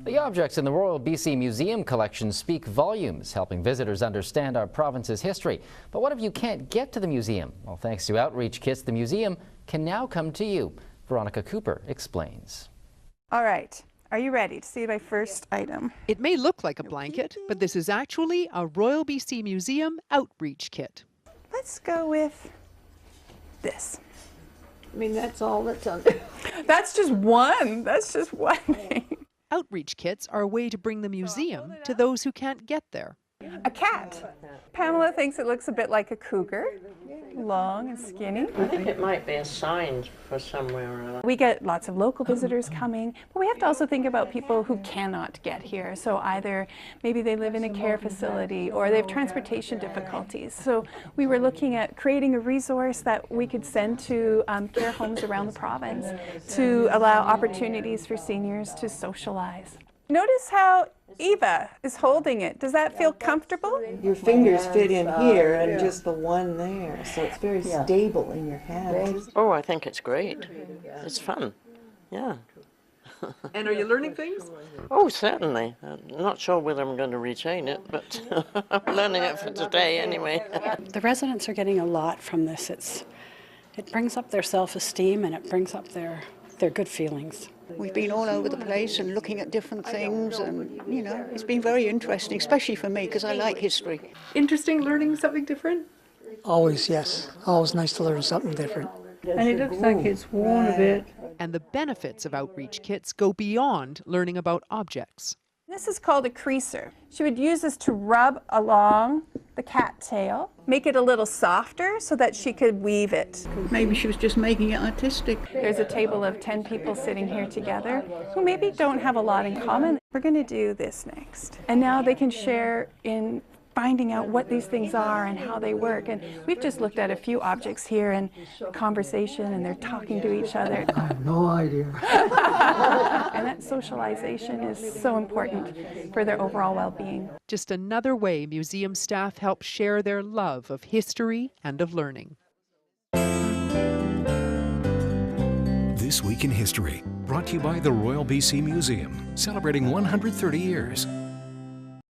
The objects in the Royal BC Museum collection speak volumes, helping visitors understand our province's history. But what if you can't get to the museum? Well, thanks to outreach kits, the museum can now come to you. Veronica Cooper explains. All right, are you ready to see my first item? It may look like a blanket, but this is actually a Royal BC Museum outreach kit. Let's go with this. I mean, that's all that's on there. That's just one thing. Outreach kits are a way to bring the museum to those who can't get there. A cat. Pamela thinks it looks a bit like a cougar, long and skinny. I think it might be a sign for somewhere or other. We get lots of local visitors coming, but we have to also think about people who cannot get here. So either maybe they live in a care facility or they have transportation difficulties. So we were looking at creating a resource that we could send to care homes around the province to allow opportunities for seniors to socialize. Notice how Eva is holding it. Does that feel comfortable? Your fingers fit in here and just the one there, so it's very stable in your hands. Oh, I think it's great. It's fun. Yeah. And are you learning things? Oh, certainly. I'm not sure whether I'm going to retain it, but I'm learning it for today anyway. The residents are getting a lot from this. It brings up their self-esteem and it brings up their good feelings. We've been all over the place and looking at different things, and you know, it's been very interesting, especially for me because I like history. Interesting learning something different? Always, yes. Always nice to learn something different. And it looks like it's worn a bit. And the benefits of outreach kits go beyond learning about objects. This is called a creaser. She would use this to rub along the cat tail, make it a little softer so that she could weave it. Maybe she was just making it artistic. There's a table of 10 people sitting here together who maybe don't have a lot in common. We're going to do this next. And now they can share in finding out what these things are and how they work. And we've just looked at a few objects here in conversation and they're talking to each other. I have no idea. And that socialization is so important for their overall well-being. Just another way museum staff help share their love of history and of learning. This Week in History, brought to you by the Royal BC Museum, celebrating 130 years.